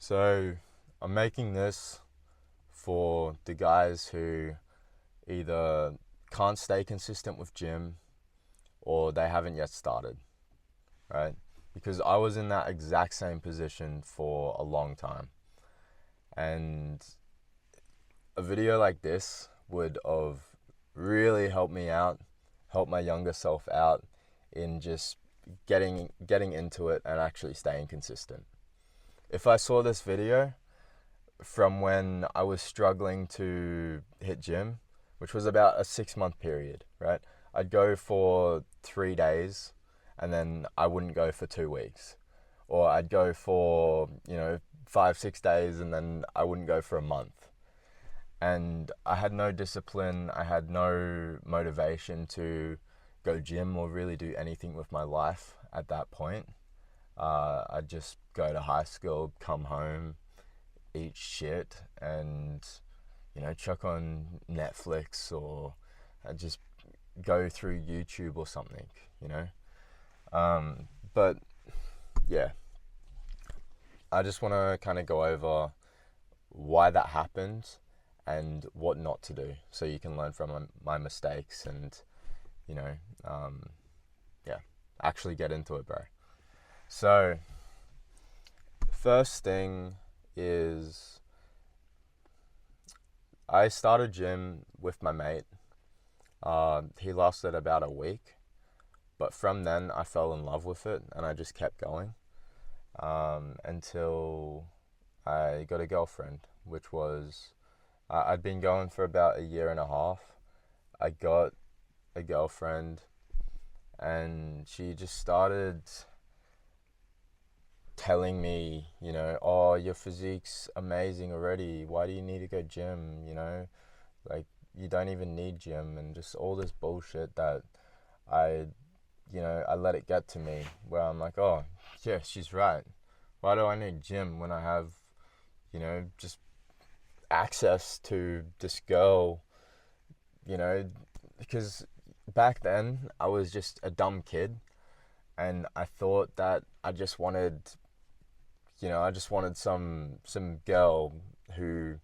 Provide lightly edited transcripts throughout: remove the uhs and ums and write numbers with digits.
So I'm making this for the guys who either can't stay consistent with gym or they haven't yet started, right? Because I was in that exact same position for a long time. And a video like this would have really helped me out, helped my younger self out in just getting into it and actually staying consistent. If I saw this video from when I was struggling to hit gym, which was about a 6-month period, right? I'd go for 3 days and then I wouldn't go for 2 weeks. Or I'd go for, 5-6 days and then I wouldn't go for a month. And I had no discipline, I had no motivation to go gym or really do anything with my life at that point. I'd just go to high school, come home, eat shit, and chuck on Netflix, or I'd just go through YouTube or something. But yeah, I just want to kind of go over why that happened and what not to do, so you can learn from my mistakes and actually get into it, bro. So first thing is, I started gym with my mate. He lasted about a week, but from then I fell in love with it and I just kept going until I got a girlfriend, which was, I'd been going for about a year and a half. I got a girlfriend and she just started telling me, oh, your physique's amazing already. Why do you need to go gym? Like, you don't even need gym, and just all this bullshit that I let it get to me, where I'm like, oh, yeah, she's right. Why do I need gym when I have, just access to this girl, because back then I was just a dumb kid and I thought that I just wanted some girl who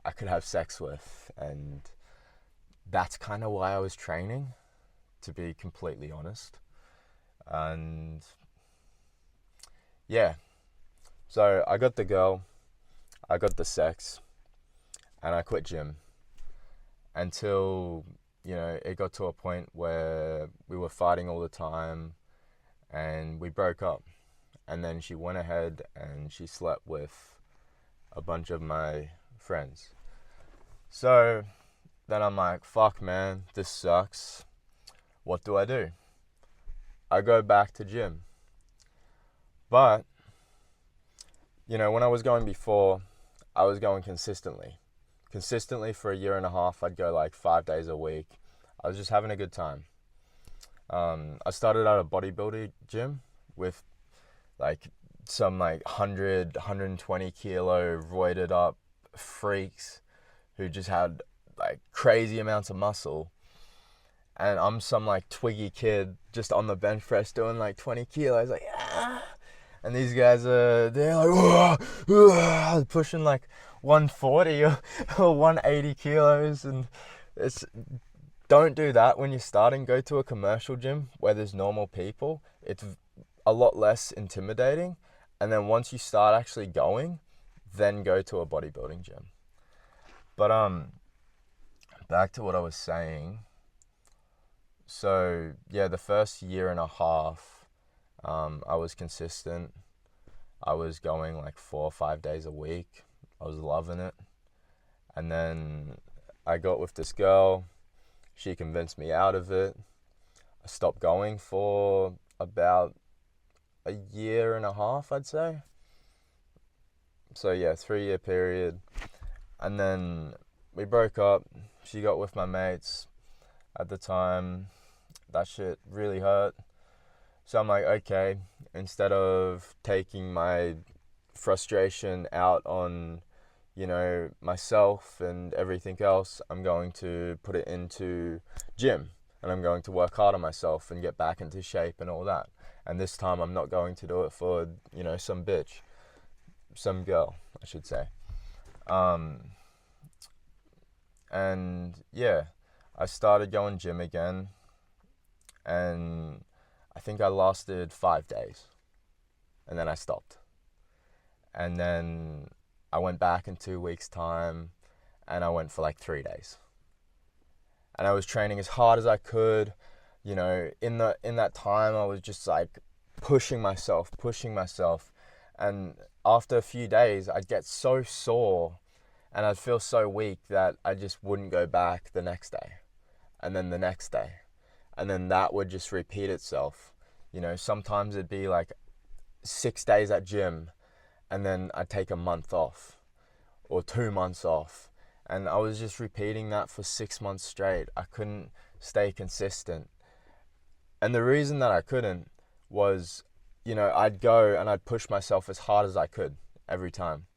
I could have sex with, and that's kind of why I was training, to be completely honest. And yeah, so I got the girl, I got the sex, and I quit gym until it got to a point where we were fighting all the time and we broke up. And then she went ahead and she slept with a bunch of my friends. So then I'm like, fuck, man, this sucks. What do? I go back to gym. But, when I was going before, I was going consistently. Consistently for a year and a half, I'd go like 5 days a week. I was just having a good time. I started at a bodybuilding gym with like some 120 kilo roided up freaks who just had like crazy amounts of muscle, and I'm some twiggy kid just on the bench press doing 20 kilos, and these guys they're pushing 140 or 180 kilos, and it's, don't do that when you're starting. Go to a commercial gym where there's normal people. It's a lot less intimidating, and then once you start actually going, then go to a bodybuilding gym. But back to what I was saying. So yeah, the first year and a half, I was consistent. I was going 4 or 5 days a week. I was loving it. And then I got with this girl. She convinced me out of it. I stopped going for about a year and a half, I'd say. So yeah, 3-year period. And then we broke up. She got with my mates. At the time, that shit really hurt. So I'm like, okay, instead of taking my frustration out on, myself and everything else, I'm going to put it into gym, and I'm going to work hard on myself and get back into shape and all that. And this time I'm not going to do it for, some bitch. some girl, I should say. And yeah, I started going gym again, and I think I lasted 5 days, and then I stopped. And then I went back in 2 weeks' time, and I went for like 3 days. And I was training as hard as I could. You know, in that time, I was just like pushing myself. And after a few days, I'd get so sore and I'd feel so weak that I just wouldn't go back the next day. And then the next day. And then that would just repeat itself. You know, sometimes it'd be like 6 days at gym, and then I'd take a month off or 2 months off. And I was just repeating that for 6 months straight. I couldn't stay consistent. And the reason that I couldn't was, you know, I'd go and I'd push myself as hard as I could every time.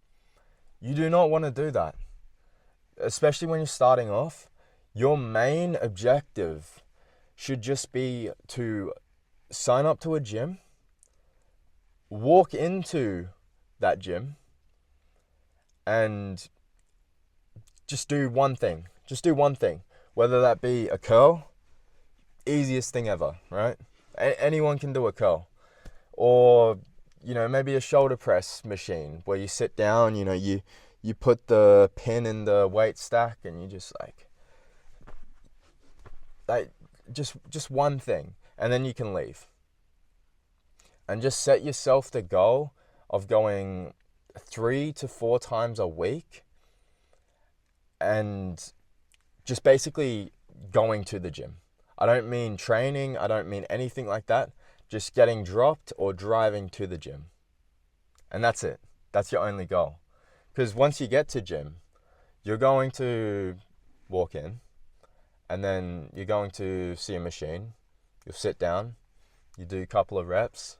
You do not want to do that. Especially when you're starting off. Your main objective should just be to sign up to a gym, walk into that gym, and just do one thing. Just do one thing. Whether that be a curl, easiest thing ever, right? Anyone can do a curl. Or, you know, maybe a shoulder press machine where you sit down, you know, you put the pin in the weight stack and you just just one thing, and then you can leave. And just set yourself the goal of going 3 to 4 times a week and just basically going to the gym. I don't mean training, I don't mean anything like that. Just getting dropped or driving to the gym. And that's it. That's your only goal. Because once you get to gym, you're going to walk in, and then you're going to see a machine. You'll sit down, you do a couple of reps,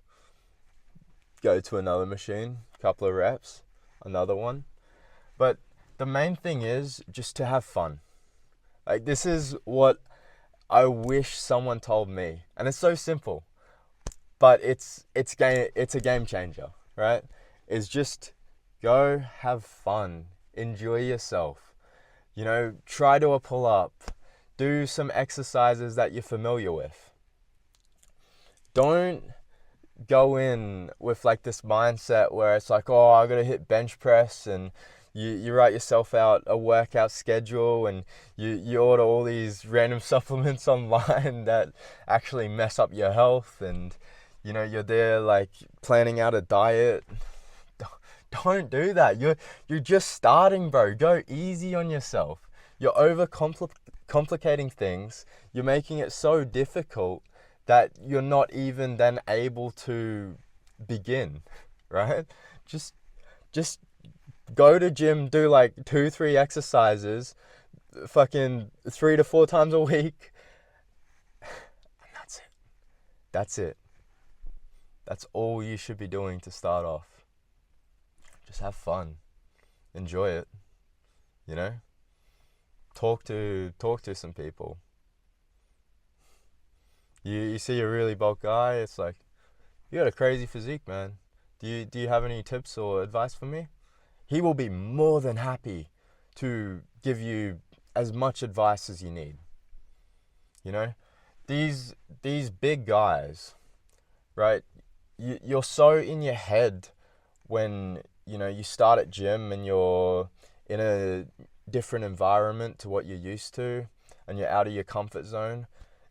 go to another machine, couple of reps, another one. But the main thing is just to have fun. Like, this is what I wish someone told me. And it's so simple, but it's a game changer, right? Is just go have fun, enjoy yourself. You know, try to a pull-up, do some exercises that you're familiar with. Don't go in with like this mindset where it's like, oh, I gotta hit bench press, and you write yourself out a workout schedule, and you order all these random supplements online that actually mess up your health, and you know, you're there like planning out a diet. Don't do that. You're just starting, bro. Go easy on yourself. You're over complicating things. You're making it so difficult that you're not even then able to begin, right? Just go to gym, do like 2-3 exercises, fucking 3 to 4 times a week, and that's it. That's it. That's all you should be doing to start off. Just have fun. Enjoy it. You know? Talk to some people. You see a really bulk guy, it's like, you got a crazy physique, man. Do you have any tips or advice for me? He will be more than happy to give you as much advice as you need. You know? These big guys, right? You're so in your head when, you know, you start at gym and you're in a different environment to what you're used to, and you're out of your comfort zone,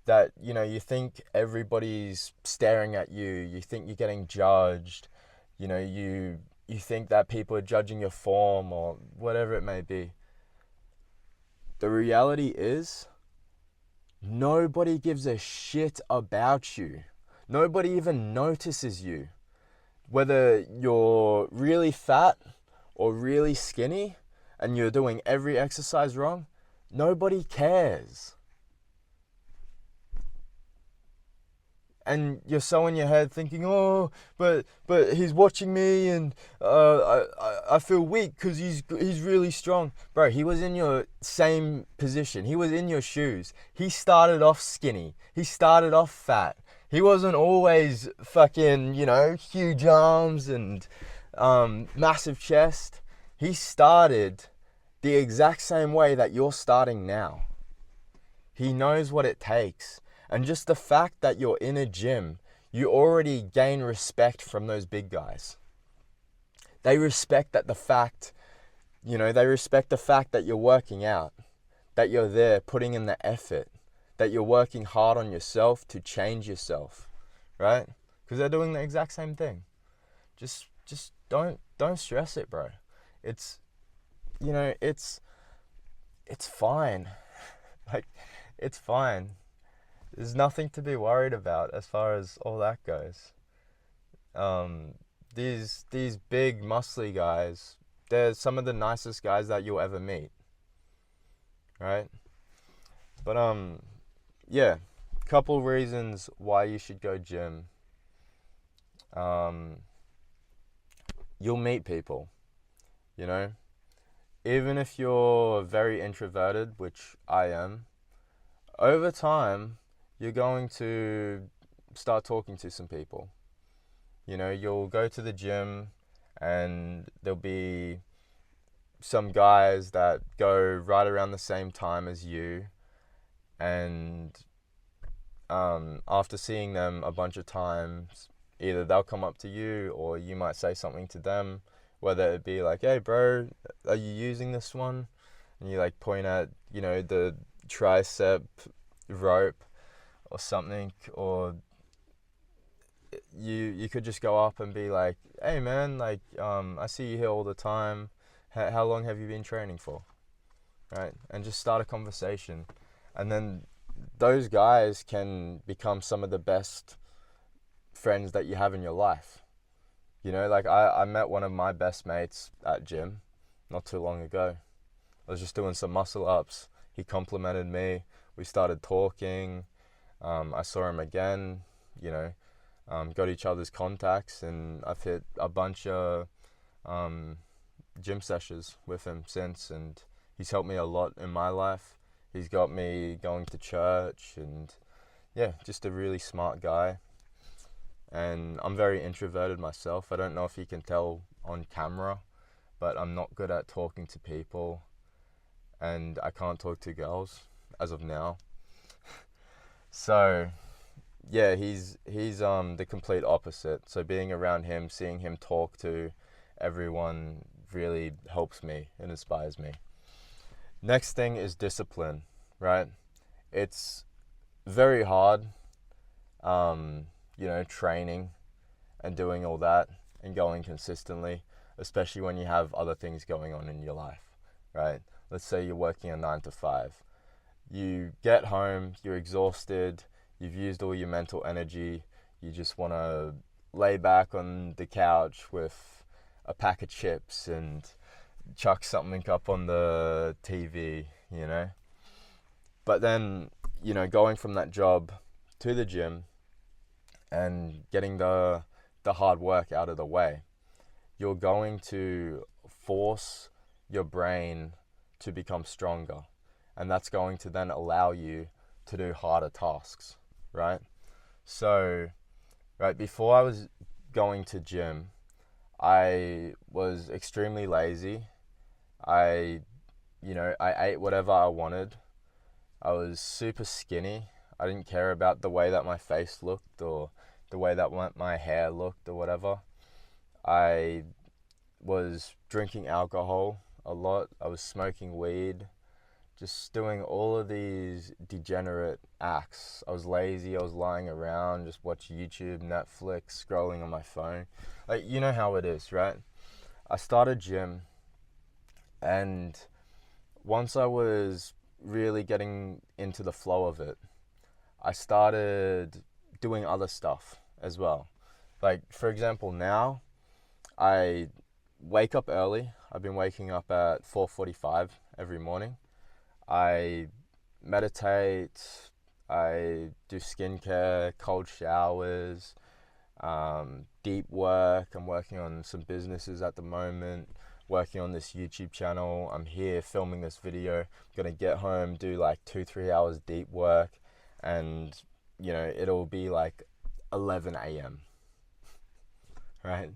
that, you know, you think everybody's staring at you, you think you're getting judged, you know, you think that people are judging your form or whatever it may be. The reality is, nobody gives a shit about you. Nobody even notices you. Whether you're really fat or really skinny and you're doing every exercise wrong, nobody cares. And you're so in your head thinking, oh, but he's watching me, and I feel weak because he's really strong. Bro, he was in your same position. He was in your shoes. He started off skinny. He started off fat. He wasn't always fucking, you know, huge arms and massive chest. He started the exact same way that you're starting now. He knows what it takes. And just the fact that you're in a gym, you already gain respect from those big guys. They respect that the fact, they respect the fact that you're working out, that you're there putting in the effort, that you're working hard on yourself to change yourself, right? Because they're doing the exact same thing. Just don't stress it, bro. It's fine. Like, it's fine. There's nothing to be worried about as far as all that goes. These big muscly guys, they're some of the nicest guys that you'll ever meet, right? But yeah, couple reasons why you should go gym. You'll meet people, even if you're very introverted, which I am. Over time, you're going to start talking to some people. You'll go to the gym and there'll be some guys that go right around the same time as you, and after seeing them a bunch of times, either they'll come up to you or you might say something to them, whether it be like, hey bro, are you using this one? And you like point at, the tricep rope or something, or you could just go up and be like, hey man, like, I see you here all the time. How long have you been training for? Right? And just start a conversation. And then those guys can become some of the best friends that you have in your life. Like I met one of my best mates at gym not too long ago. I was just doing some muscle ups. He complimented me. We started talking. I saw him again, got each other's contacts, and I've hit a bunch of gym sessions with him since, and he's helped me a lot in my life. He's got me going to church, and yeah, just a really smart guy. And I'm very introverted myself. I don't know if you can tell on camera, but I'm not good at talking to people, and I can't talk to girls as of now. So yeah, he's the complete opposite. So being around him, seeing him talk to everyone really helps me and inspires me. Next thing is discipline, right? It's very hard, training and doing all that and going consistently, especially when you have other things going on in your life, right? Let's say you're working a 9 to 5. You get home, you're exhausted, you've used all your mental energy, you just want to lay back on the couch with a pack of chips and chuck something up on the TV, But then, going from that job to the gym and getting the hard work out of the way, you're going to force your brain to become stronger. And that's going to then allow you to do harder tasks, right? So, right, before I was going to gym, I was extremely lazy. I ate whatever I wanted. I was super skinny. I didn't care about the way that my face looked or the way that my hair looked or whatever. I was drinking alcohol a lot. I was smoking weed. Just doing all of these degenerate acts. I was lazy. I was lying around, just watching YouTube, Netflix, scrolling on my phone. Like, you know how it is, right? I started gym, and once I was really getting into the flow of it, I started doing other stuff as well. Like, for example, now I wake up early. I've been waking up at 4:45 every morning. I meditate, I do skincare, cold showers, deep work. I'm working on some businesses at the moment, working on this YouTube channel. I'm here filming this video. I'm gonna get home, do like 2-3 hours deep work, and it'll be like 11 a.m. right?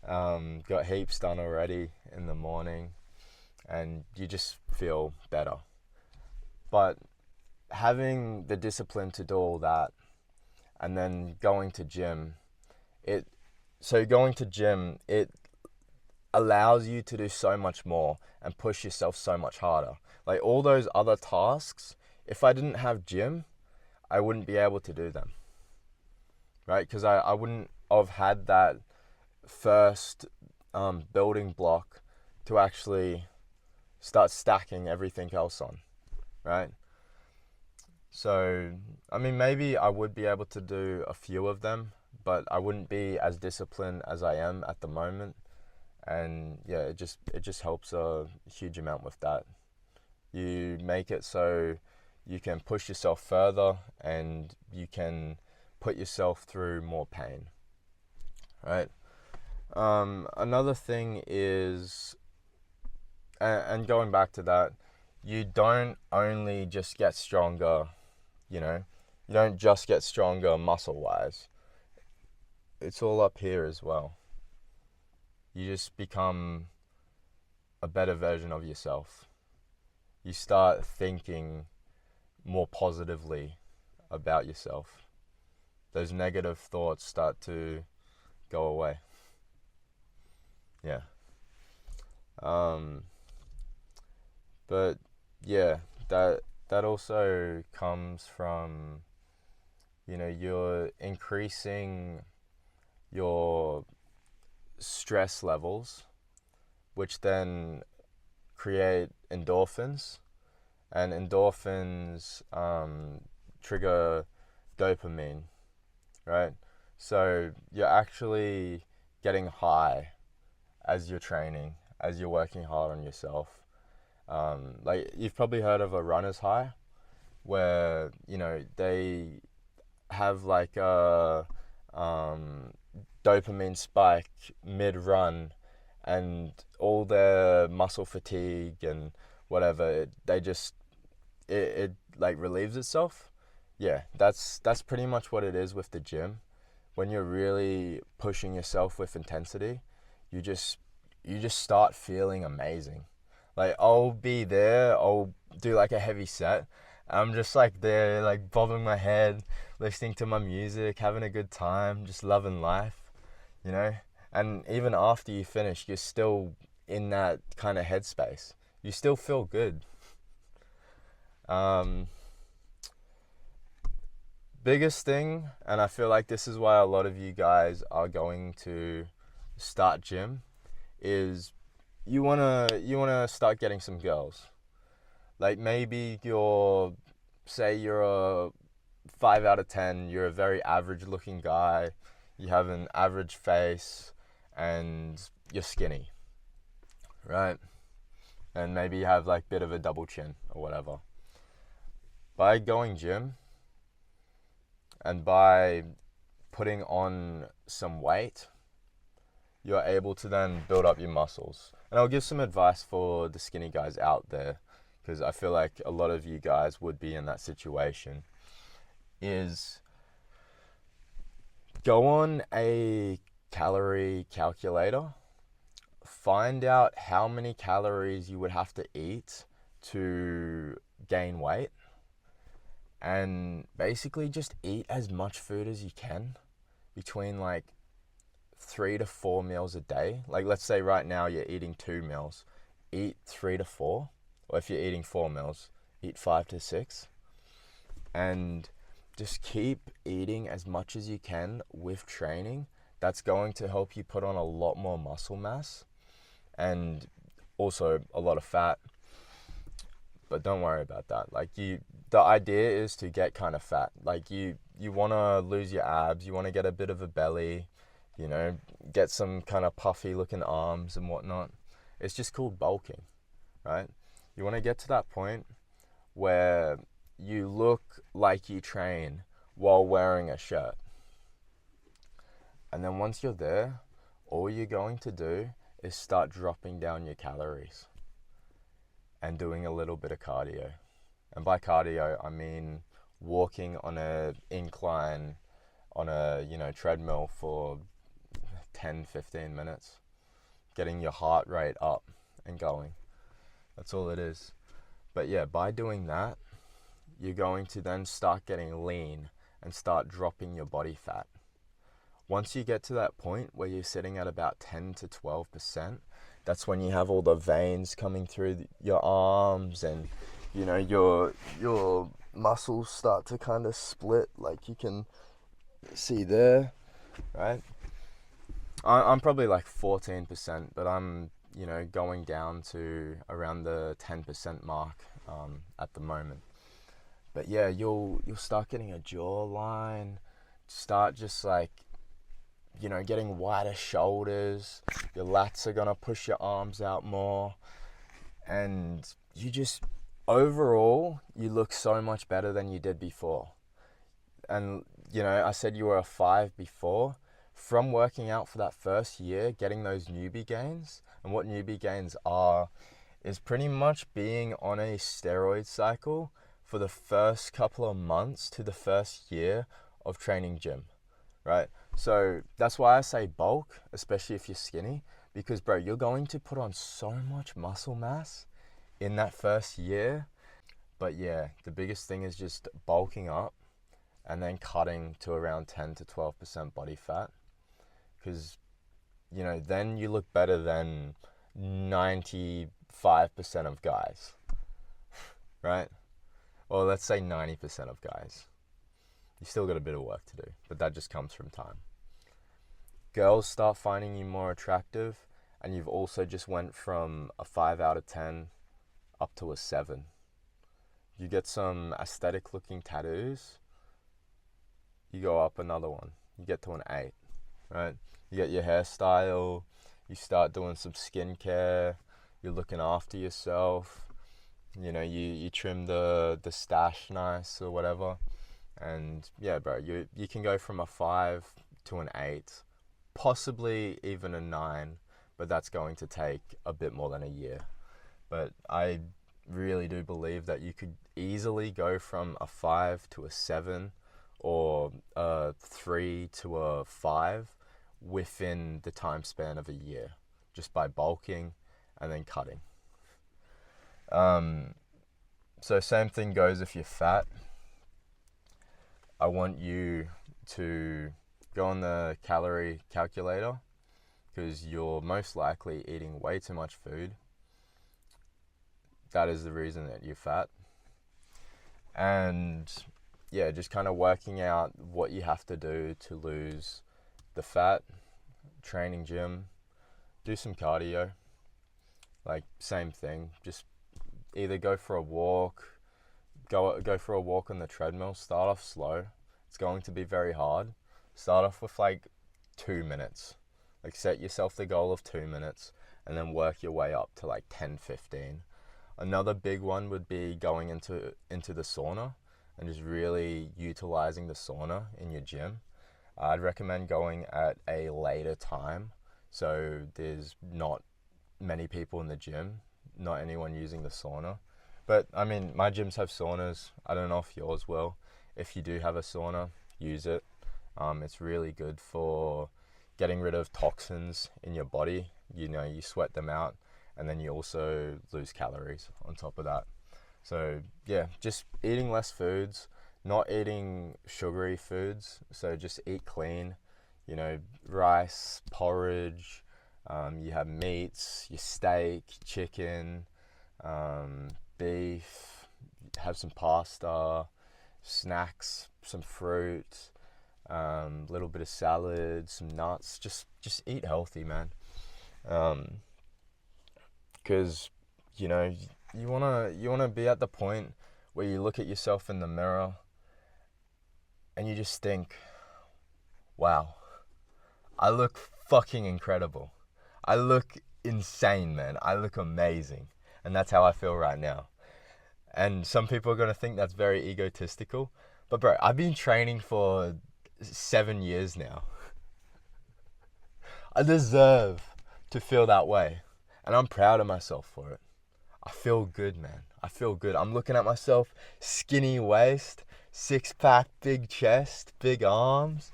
got heaps done already in the morning, and you just feel better. But having the discipline to do all that, and then going to gym, it allows you to do so much more and push yourself so much harder. Like all those other tasks, if I didn't have gym, I wouldn't be able to do them, right? Because I wouldn't have had that first building block to actually start stacking everything else on, right? So, I mean, maybe I would be able to do a few of them, but I wouldn't be as disciplined as I am at the moment. And yeah, it just helps a huge amount with that. You make it so you can push yourself further and you can put yourself through more pain, right? Another thing is, and going back to that, you don't only just get stronger, you don't just get stronger muscle-wise. It's all up here as well. You just become a better version of yourself. You start thinking more positively about yourself. Those negative thoughts start to go away. Yeah. But yeah, that also comes from, you're increasing your stress levels, which then create endorphins, and endorphins trigger dopamine, right? So you're actually getting high as you're training, as you're working hard on yourself. Like you've probably heard of a runner's high, where they have like a dopamine spike mid-run, and all their muscle fatigue and whatever, it like relieves itself. Yeah, that's pretty much what it is with the gym. When you're really pushing yourself with intensity, you just start feeling amazing. Like I'll be there, I'll do like a heavy set. I'm just like there, like bobbing my head, listening to my music, having a good time, just loving life. And even after you finish, you're still in that kind of headspace. You still feel good. Biggest thing, and I feel like this is why a lot of you guys are going to start gym, is you wanna start getting some girls. Like maybe say you're a 5 out of 10, you're a very average looking guy, you have an average face, and you're skinny, right? And maybe you have like a bit of a double chin or whatever. By going gym and by putting on some weight, you're able to then build up your muscles. And I'll give some advice for the skinny guys out there, because I feel like a lot of you guys would be in that situation, is go on a calorie calculator, find out how many calories you would have to eat to gain weight, and basically just eat as much food as you can, between like 3 to 4 meals a day. Like let's say right now you're eating 2 meals, eat 3 to 4, or if you're eating 4 meals, eat 5 to 6, and just keep eating as much as you can with training. That's going to help you put on a lot more muscle mass and also a lot of fat. But don't worry about that. The idea is to get kind of fat. Like you want to lose your abs, you want to get a bit of a belly, get some kind of puffy looking arms and whatnot. It's just called bulking, right? You want to get to that point where you look like you train while wearing a shirt. And then once you're there, all you're going to do is start dropping down your calories and doing a little bit of cardio. And by cardio, I mean walking on a incline on a treadmill for 10, 15 minutes. Getting your heart rate up and going. That's all it is. But yeah, by doing that, you're going to then start getting lean and start dropping your body fat. Once you get to that point where you're sitting at about 10 to 12%, that's when you have all the veins coming through your arms, and you know your muscles start to kind of split, like you can see there, right? I'm probably like 14%, but I'm going down to around the 10% mark at the moment. But yeah, you'll start getting a jawline, start just like getting wider shoulders. Your lats are gonna push your arms out more, and you just overall you look so much better than you did before. And I said you were a 5 before. From working out for that first year, getting those newbie gains, and what newbie gains are is pretty much being on a steroid cycle for the first couple of months to the first year of training gym, right? So that's why I say bulk, especially if you're skinny, because bro, you're going to put on so much muscle mass in that first year. But yeah, the biggest thing is just bulking up and then cutting to around 10 to 12% body fat, because then you look better than 95% of guys, right? Or let's say 90% of guys. You still got a bit of work to do, but that just comes from time. Girls start finding you more attractive, and you've also just went from a 5 out of 10 up to a 7. You get some aesthetic looking tattoos, you go up another one, you get to an 8, right? You get your hairstyle, you start doing some skincare, you're looking after yourself, you trim the stash nice or whatever. And yeah, bro, you can go from a 5 to an 8, possibly even a 9, but that's going to take a bit more than a year. But I really do believe that you could easily go from a 5 to a 7 or a 3 to a 5 within the time span of a year, just by bulking and then cutting. So same thing goes if you're fat. I want you to go on the calorie calculator, because you're most likely eating way too much food. That is the reason that you're fat. And yeah, just kind of working out what you have to do to lose the fat, training gym, do some cardio, like same thing, just either go for a walk, go for a walk on the treadmill. Start off slow. It's going to be very hard. Start off with like 2 minutes. Like set yourself the goal of 2 minutes and then work your way up to like 10, 15. Another big one would be going into the sauna and just really utilizing the sauna in your gym. I'd recommend going at a later time, so there's not many people in the gym, not anyone using the sauna. But I mean, my gyms have saunas. I don't know if yours will. If you do have a sauna, use it. It's really good for getting rid of toxins in your body. You sweat them out, and then you also lose calories on top of that. So yeah, just eating less foods, not eating sugary foods. So just eat clean, rice, porridge, you have meats, your steak, chicken, beef, have some pasta, snacks, some fruit, little bit of salad, some nuts. Just eat healthy, man. Because you wanna be at the point where you look at yourself in the mirror and you just think, wow, I look fucking incredible. I look insane, man. I look amazing. And that's how I feel right now. And some people are going to think that's very egotistical. But bro, I've been training for 7 years now. I deserve to feel that way. And I'm proud of myself for it. I feel good, man. I feel good. I'm looking at myself, skinny waist, 6-pack, big chest, big arms.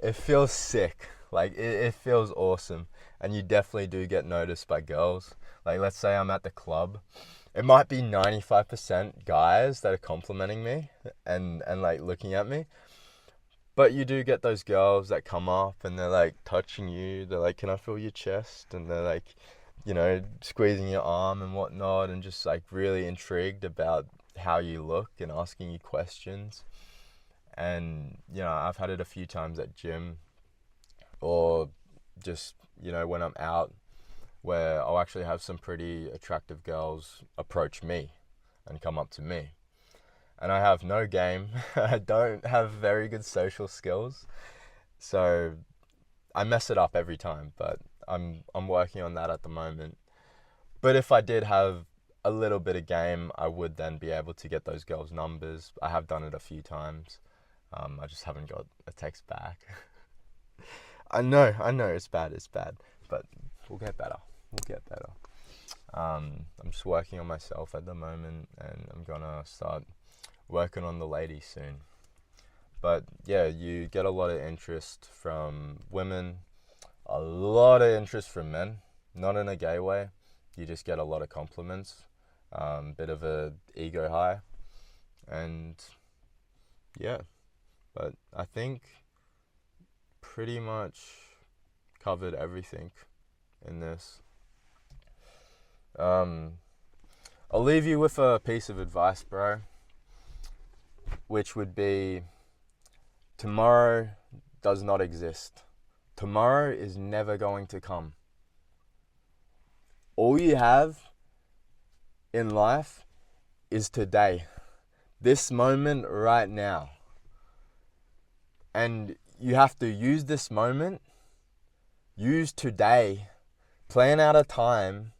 it feels sick. Like it feels awesome, and you definitely do get noticed by girls. Like let's say I'm at the club, it might be 95% guys that are complimenting me and like looking at me, but you do get those girls that come up and they're like touching you. They're like, "Can I feel your chest?" And they're like, squeezing your arm and whatnot, and just like really intrigued about how you look and asking you questions. And I've had it a few times at gym, or just when I'm out, where I'll actually have some pretty attractive girls approach me and come up to me. And I have no game. I don't have very good social skills, so I mess it up every time. But I'm working on that at the moment. But if I did have a little bit of game, I would then be able to get those girls' numbers. I have done it a few times. I just haven't got a text back. I know, it's bad, but we'll get better. I'm just working on myself at the moment, and I'm gonna start working on the ladies soon. But yeah, you get a lot of interest from women, a lot of interest from men, not in a gay way. You just get a lot of compliments, bit of a ego high, and yeah. But I think pretty much covered everything in this. I'll leave you with a piece of advice, bro, which would be, tomorrow does not exist. Tomorrow is never going to come. All you have in life is today, this moment right now. And you have to use this moment, use today, plan out a time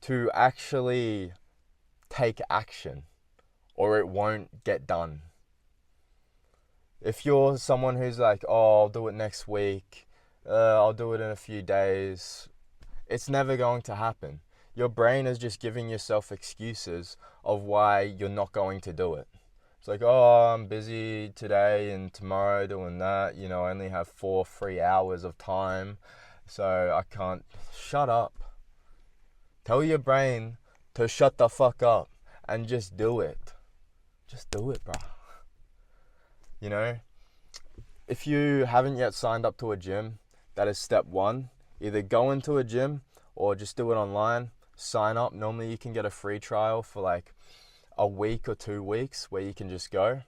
to actually take action, or it won't get done. If you're someone who's like, "Oh, I'll do it next week, I'll do it in a few days," it's never going to happen. Your brain is just giving yourself excuses of why you're not going to do it. It's like, "Oh, I'm busy today and tomorrow doing that. I only have 4 free hours of time, so I can't." Shut up. Tell your brain to shut the fuck up and just do it. Just do it, bro. If you haven't yet signed up to a gym, that is step 1. Either go into a gym or just do it online. Sign up. Normally you can get a free trial for like a week or 2 weeks where you can just go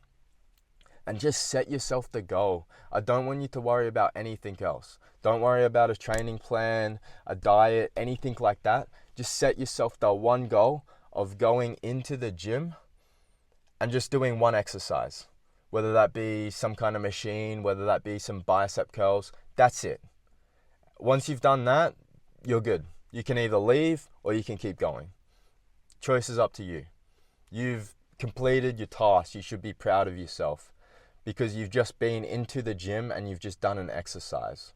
and just set yourself the goal. I don't want you to worry about anything else. Don't worry about a training plan, a diet, anything like that. Just set yourself the one goal of going into the gym and just doing one exercise, whether that be some kind of machine, whether that be some bicep curls. That's it. Once you've done that, you're good. You can either leave or you can keep going. Choice is up to you. You've completed your task. You should be proud of yourself because you've just been into the gym and you've just done an exercise.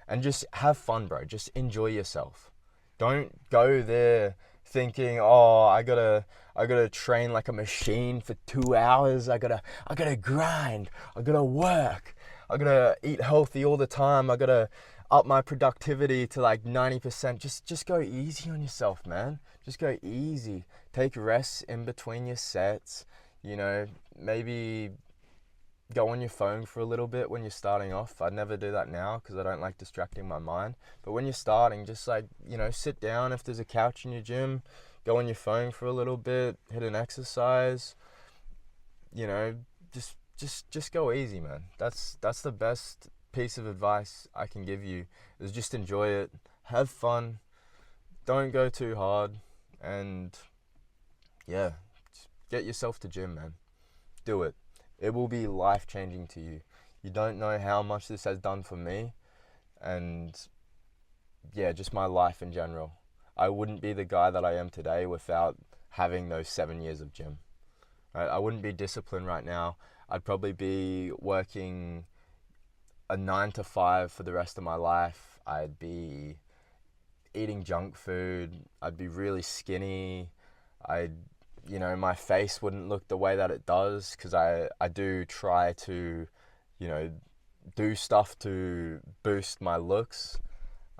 And just have fun, bro. Just enjoy yourself. Don't go there thinking, "Oh, I gotta train like a machine for 2 hours. I gotta grind. I gotta work. I gotta eat healthy all the time. I gotta up my productivity to like 90%. Just go easy on yourself, man. Just go easy. Take rests in between your sets. Maybe go on your phone for a little bit when you're starting off. I'd never do that now because I don't like distracting my mind. But when you're starting, just like, sit down. If there's a couch in your gym, go on your phone for a little bit, hit an exercise. Just go easy, man. That's the best piece of advice I can give you, is just enjoy it. Have fun. Don't go too hard. And yeah, just get yourself to gym, man. Do it. It will be life-changing to you. You don't know how much this has done for me, and yeah, just my life in general. I wouldn't be the guy that I am today without having those 7 years of gym. Right? I wouldn't be disciplined right now. I'd probably be working a 9 to 5 for the rest of my life. I'd be eating junk food. I'd be really skinny. My face wouldn't look the way that it does because I do try to, do stuff to boost my looks,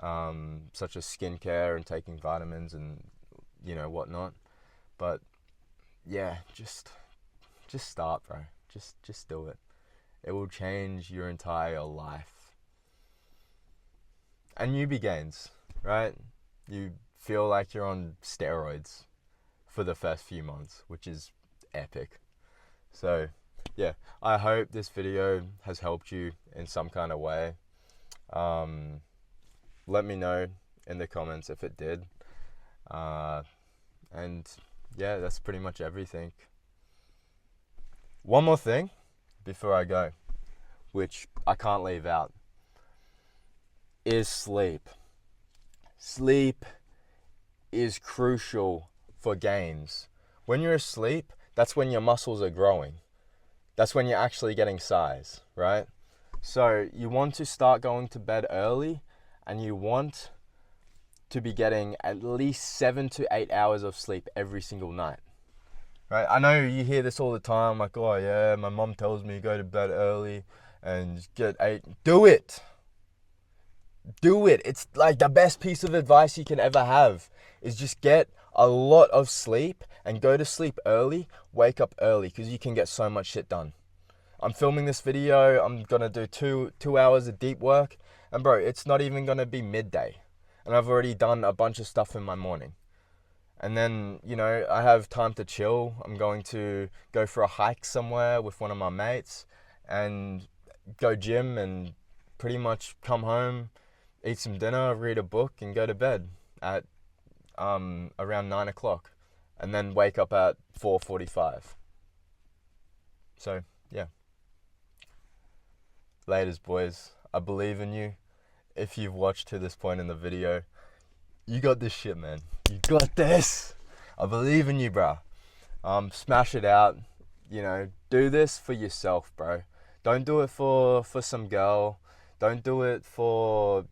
such as skincare and taking vitamins and whatnot. But yeah, just start, bro. Just do it. It will change your entire life. And newbie gains, right? You feel like you're on steroids for the first few months, which is epic. So yeah, I hope this video has helped you in some kind of way. Let me know in the comments if it did. And yeah, that's pretty much everything. One more thing before I go, which I can't leave out, is sleep. Sleep is crucial for gains. When you're asleep, that's when your muscles are growing. That's when you're actually getting size, right? So you want to start going to bed early, and you want to be getting at least 7 to 8 hours of sleep every single night. Right? I know you hear this all the time, like, oh yeah, my mom tells me go to bed early and get 8. Do it. Do it. It's like the best piece of advice you can ever have is just get a lot of sleep and go to sleep early, wake up early, because you can get so much shit done. I'm filming this video, I'm gonna do two hours of deep work, and bro, it's not even gonna be midday. And I've already done a bunch of stuff in my morning. And then, I have time to chill. I'm going to go for a hike somewhere with one of my mates and go gym and pretty much come home, eat some dinner, read a book, and go to bed at around 9 o'clock, and then wake up at 4:45. So yeah, laters, boys. I believe in you. If you've watched to this point in the video, you got this shit, man. You got this. I believe in you, bro. Smash it out. Do this for yourself, bro. Don't do it for some girl. Don't do it for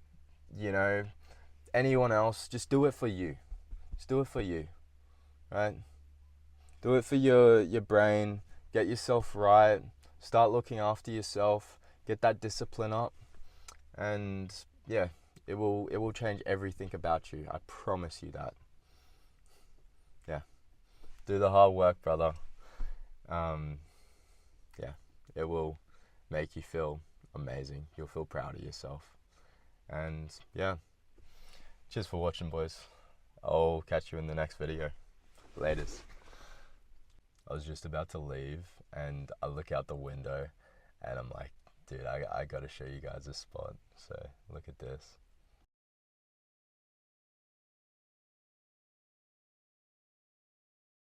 anyone else. Just do it for you. Just do it for you, right? Do it for your brain. Get yourself right. Start looking after yourself. Get that discipline up, and yeah, it will change everything about you. I promise you that. Yeah, do the hard work, brother. Yeah, it will make you feel amazing. You'll feel proud of yourself. And yeah, cheers for watching, boys. I'll catch you in the next video. Laters. I was just about to leave, and I look out the window, and I'm like, dude, I gotta show you guys this spot. So look at this.